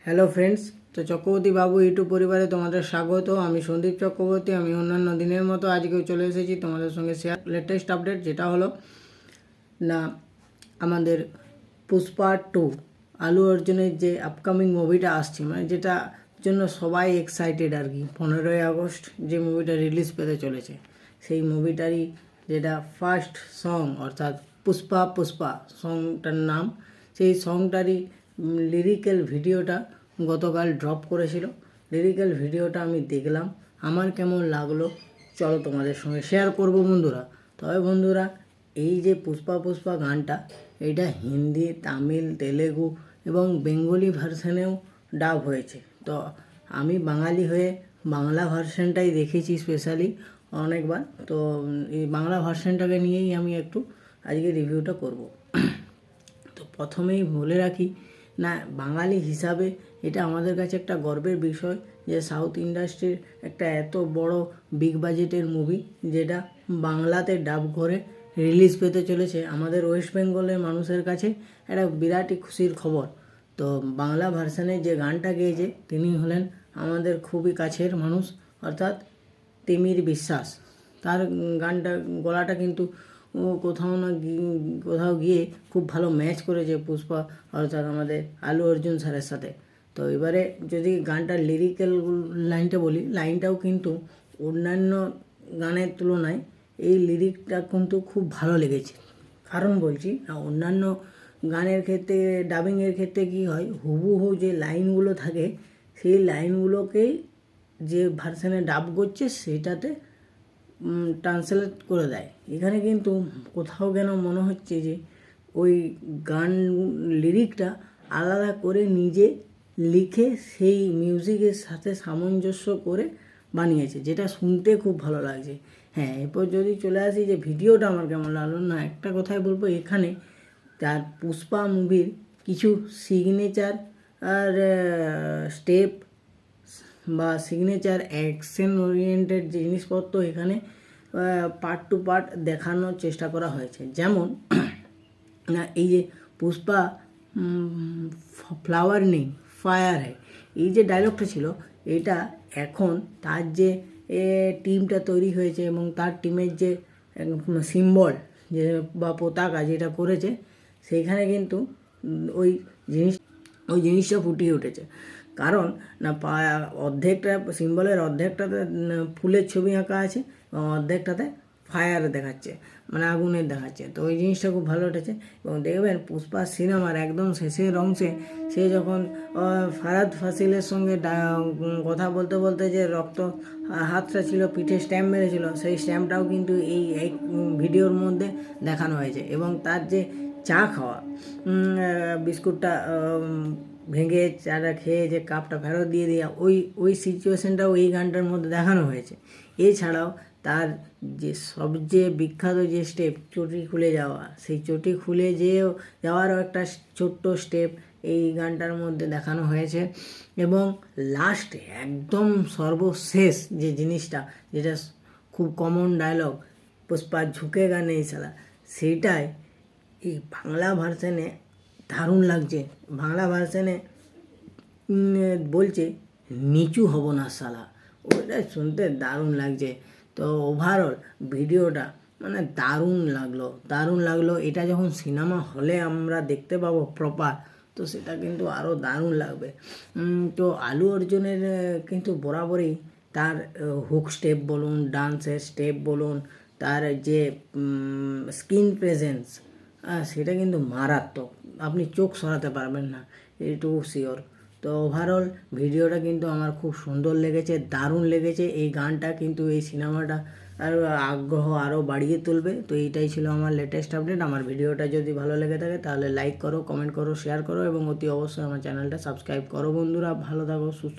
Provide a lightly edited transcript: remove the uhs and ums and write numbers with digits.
Hello friends, তো চক্রবর্তী বাবু YouTube পরিবারে তোমাদের স্বাগত। আমি সন্দীপ চক্রবর্তী। আমি অন্যান্য দিনের মতো আজকেও চলে এসেছি তোমাদের সঙ্গে শেয়ার লেটেস্ট আপডেট, যেটা হলো না আমাদের পুষ্পা 2 আলু অর্জুনের যে আপকামিং মুভিটা আসছে, মানে যেটা জন্য সবাই এক্সাইটেড আর কি। 15ই আগস্ট যে মুভিটা রিলিজ পেতে চলেছে, সেই মুভিটারই যেটা ফার্স্ট সং, অর্থাৎ পুষ্পা পুষ্পা সংটার নাম, সেই সংটারই লিরিক্যাল ভিডিওটা গতকাল ড্রপ করেছিল। লিরিক্যাল ভিডিওটা আমি দেখলাম, আমার কেমন লাগলো চলো তোমাদের সঙ্গে শেয়ার করব বন্ধুরা। তবে বন্ধুরা, এই যে পুষ্পা পুষ্পা গানটা, এটা হিন্দি, তামিল, তেলেগু এবং বেঙ্গলি ভার্সানেও ডাব হয়েছে। তো আমি বাঙালি হয়ে বাংলা ভার্সানটাই দেখেছি স্পেশালি অনেকবার। তো এই বাংলা ভার্সানটাকে নিয়েই আমি একটু আজকে রিভিউটা করব। তো প্রথমেই বলে রাখি, না বাঙালি হিসাবে এটা আমাদের কাছে একটা গর্বের বিষয় যে সাউথ ইন্ডাস্ট্রির একটা এত বড় বিগ বাজেটের মুভি যেটা বাংলাতে ডাব করে রিলিজ পেতে চলেছে। আমাদের ওয়েস্ট বেঙ্গলের মানুষের কাছে একটা বিরাটই খুশির খবর। তো বাংলা ভার্সানে যে গানটা গেয়েছে তিনি হলেন আমাদের খুবই কাছের মানুষ, অর্থাৎ তিমির বিশ্বাস। তার গানটা গলাটা কিন্তু কোথাও গিয়ে খুব ভালো ম্যাচ করেছে পুষ্পা, অর্থাৎ আমাদের আলু অর্জুন স্যারের সাথে। তো এবারে যদি গানটার লিরিক্যাল লাইনটা বলি, লাইনটাও কিন্তু অন্যান্য গানের তুলনায় এই লিরিকটা কিন্তু খুব ভালো লেগেছে। কারণ বলছি না, অন্যান্য গানের ক্ষেত্রে ডাবিংয়ের ক্ষেত্রে কী হয়, হুবহু যে লাইনগুলো থাকে সেই লাইনগুলোকেই যে ভার্সানে ডাব করছে সেটাতে ট্রান্সলেট করে দেয়। এখানে কিন্তু কোথাও যেন মনে হচ্ছে যে ওই গান লিরিকটা আলাদা করে নিজে লিখে সেই মিউজিকের সাথে সামঞ্জস্য করে বানিয়েছে, যেটা শুনতে খুব ভালো লাগছে। হ্যাঁ, এরপর যদি চলে আসি যে ভিডিওটা আমার কেমন লাগলো, না একটা কথাই বলবো, এখানে তার পুষ্পা মুভির কিছু সিগনেচার আর স্টেপ বা সিগনেচার অ্যাকশন ওরিয়েন্টেড জিনিসপত্র এখানে পার্ট টু পার্ট দেখানোর চেষ্টা করা হয়েছে। যেমন না এই যে পুষ্পা ফ্লাওয়ার নেই ফায়ার হ্যায়, এই যে ডায়লগটা ছিল, এটা এখন তার যে টিমটা তৈরি হয়েছে এবং তার টিমের যে সিম্বল যে বা পতাকা যেটা করেছে, সেইখানে কিন্তু ওই জিনিসটা ফুটিয়ে উঠেছে। কারণ না অর্ধেকটা সিম্বলের অর্ধেকটাতে ফুলের ছবি আঁকা আছে এবং অর্ধেকটাতে ফায়ার দেখাচ্ছে, মানে আগুনের দেখাচ্ছে। তো ওই জিনিসটা খুব ভালো উঠেছে। এবং দেখবেন পুষ্পা সিনেমার একদম শেষের অংশে সে যখন ফারাদ ফাসিলের সঙ্গে কথা বলতে বলতে যে রক্ত হাতটা ছিল, পিঠে স্ট্যাম্প মেরেছিল, সেই স্ট্যাম্পটাও কিন্তু এই ভিডিওর মধ্যে দেখানো হয়েছে। এবং তার যে চা খাওয়া, বিস্কুটটা ভেঙে চাটা খেয়ে যে কাপটা ফেরত দিয়ে দেওয়া, ওই সিচুয়েশানটাও এই গানটার মধ্যে দেখানো হয়েছে। এছাড়াও তার যে সবচেয়ে বিখ্যাত যে স্টেপ চটি খুলে যাওয়া, সেই চটি খুলে যাওয়ারও একটা ছোট্ট স্টেপ এই গানটার মধ্যে দেখানো হয়েছে। এবং লাস্টে একদম সর্বশেষ যে জিনিসটা, যেটা খুব কমন ডায়লগ, পুষ্পা ঝুঁকেগা নেই সালা, সেইটাই এই বাংলা ভার্সানে দারুণ লাগছে। বাংলা ভার্সানে বলছে নিচু হব না শালা, ওটা শুনতে দারুণ লাগছে। তো ওভারঅল ভিডিওটা মানে দারুণ লাগলো। এটা যখন সিনেমা হলে আমরা দেখতে পাবো প্রপার, তো সেটা কিন্তু আরও দারুণ লাগবে। তো আলু অর্জুনের কিন্তু বরাবরই তার হুক স্টেপ বলুন, ডান্সের স্টেপ বলুন, তার যে স্কিন প্রেজেন্স, সেটা কিন্তু মারাত্মক, আপনি চোখ সরাতে পারবেন না, এটুকু শিওর। তো ওভারঅল ভিডিওটা কিন্তু আমার খুব সুন্দর লেগেছে, দারুণ লেগেছে। এই গানটা কিন্তু এই সিনেমাটা আর আগ্রহ আরও বাড়িয়ে তুলবে। তো এইটাই ছিল আমার লেটেস্ট আপডেট। আমার ভিডিওটা যদি ভালো লেগে থাকে তাহলে লাইক করো, কমেন্ট করো, শেয়ার করো এবং অতি অবশ্যই আমার চ্যানেলটা সাবস্ক্রাইব করো বন্ধুরা। ভালো থাকো, সুস্থ